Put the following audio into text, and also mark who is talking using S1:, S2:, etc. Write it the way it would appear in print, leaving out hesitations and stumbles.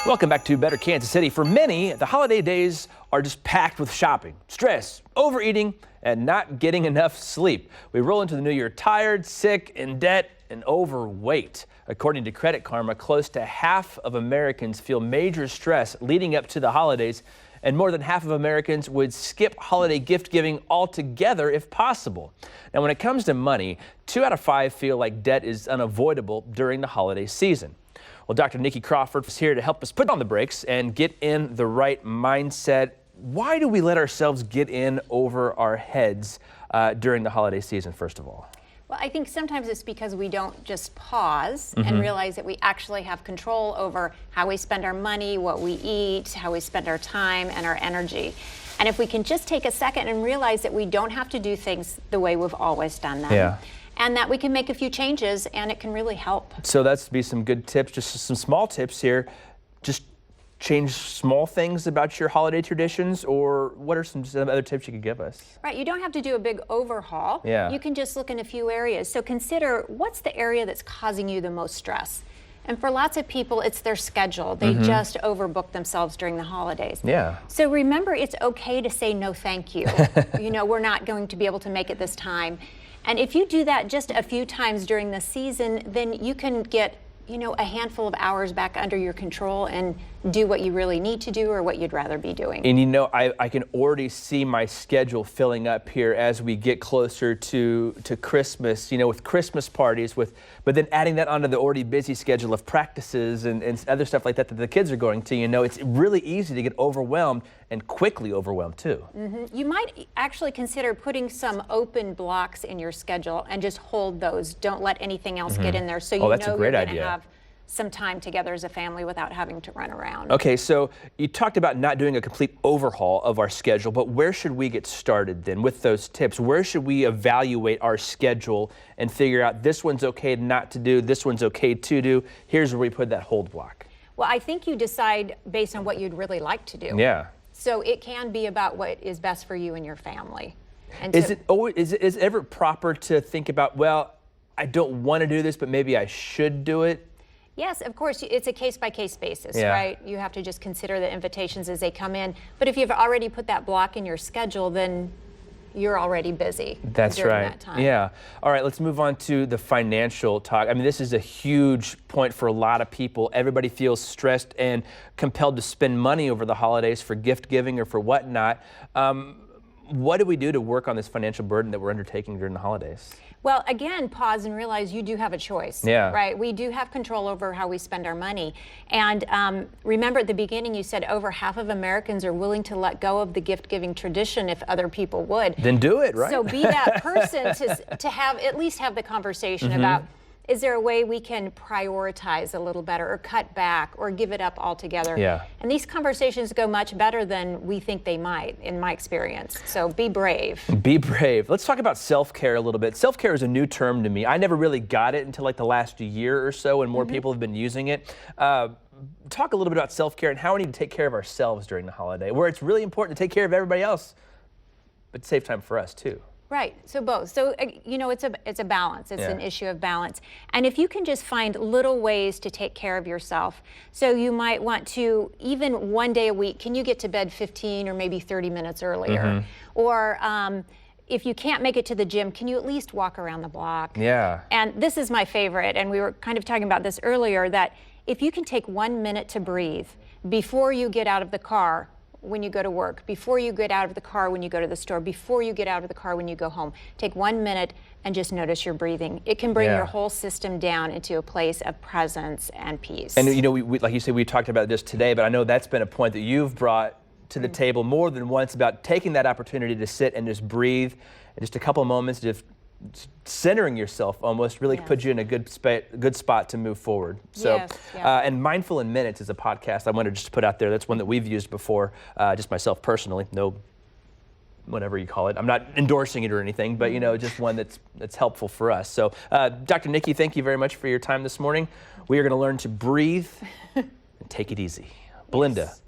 S1: Welcome back to Better Kansas City. For many, the holiday days are just packed with shopping, stress, overeating, and not getting enough sleep. We roll into the new year tired, sick, in debt, and overweight. According to Credit Karma, close to half of Americans feel major stress leading up to the holidays, and more than half of Americans would skip holiday gift giving altogether if possible. Now, when it comes to money, 2 out of 5 feel like debt is unavoidable during the holiday season. Well, Dr. Nikki Crawford is here to help us put on the brakes and get in the right mindset. Why do we let ourselves get in over our heads during the holiday season, first of all?
S2: Well, I think sometimes it's because we don't just pause and realize that we actually have control over how we spend our money, what we eat, how we spend our time and our energy. And if we can just take a second and realize that we don't have to do things the way we've always done them. And that we can make a few changes and it can really help.
S1: So that's be some good tips, just some small tips here. Just change small things about your holiday traditions, or what are some other tips you could give us?
S2: Right, you don't have to do a big overhaul. You can just look in a few areas. So consider, what's the area that's causing you the most stress? And for lots of people, it's their schedule. They just overbook themselves during the holidays. So remember, it's okay to say no thank you. You know, we're not going to be able to make it this time. And if you do that just a few times during the season, then you can get, you know, a handful of hours back under your control and do what you really need to do or what you'd rather be doing.
S1: And you know, I can already see my schedule filling up here as we get closer to Christmas, you know, with Christmas parties, but then adding that onto the already busy schedule of practices and other stuff like that that the kids are going to, you know, it's really easy to get overwhelmed and quickly overwhelmed too.
S2: You might actually consider putting some open blocks in your schedule and just hold those. Don't let anything else get in there, so you know you're going to have some time together as a family without having to run around.
S1: Okay, so you talked about not doing a complete overhaul of our schedule, but where should we get started then with those tips? Where should we evaluate our schedule and figure out this one's okay not to do, this one's okay to do? Here's where we put that hold block.
S2: Well, I think you decide based on what you'd really like to do. So it can be about what is best for you and your family. And
S1: is it ever proper to think about, well, I don't want to do this, but maybe I should do it?
S2: Yes, of course, it's a case-by-case basis, right? You have to just consider the invitations as they come in. But if you've already put that block in your schedule, then you're already busy.
S1: That's right.
S2: That time.
S1: Yeah. All right, let's move on to the financial talk. I mean, this is a huge point for a lot of people. Everybody feels stressed and compelled to spend money over the holidays for gift giving or for whatnot. What do we do to work on this financial burden that we're undertaking during the holidays?
S2: Well, again, pause and realize you do have a choice, right? We do have control over how we spend our money. And remember at the beginning you said over half of Americans are willing to let go of the gift-giving tradition if other people would.
S1: Then do it, right?
S2: So be that person to have at least have the conversation about, is there a way we can prioritize a little better or cut back or give it up altogether? And these conversations go much better than we think they might, in my experience. So be brave. Be
S1: brave. Let's talk about self-care a little bit. Self-care is a new term to me. I never really got it until like the last year or so, and more people have been using it. Talk a little bit about self-care and how we need to take care of ourselves during the holiday, where it's really important to take care of everybody else, but save time for us too.
S2: Right, so both. So, you know, it's a balance. It's an issue of balance. And if you can just find little ways to take care of yourself. So you might want to, even one day a week, can you get to bed 15 or maybe 30 minutes earlier? Or if you can't make it to the gym, can you at least walk around the block? And this is my favorite, and we were kind of talking about this earlier, that if you can take 1 minute to breathe before you get out of the car, when you go to work, before you get out of the car when you go to the store, before you get out of the car when you go home. Take 1 minute and just notice your breathing. It can bring your whole system down into a place of presence and peace.
S1: And you know, we, like you said, we talked about this today, but I know that's been a point that you've brought to the table more than once about taking that opportunity to sit and just breathe, and just a couple of moments, just centering yourself almost really puts you in a good spot to move forward. So, and Mindful in Minutes is a podcast I wanted to just put out there. That's one that we've used before, just myself personally. No, whatever you call it. I'm not endorsing it or anything, but you know, just one that's helpful for us. So, Dr. Nikki, thank you very much for your time this morning. We are going to learn to breathe and take it easy. Belinda.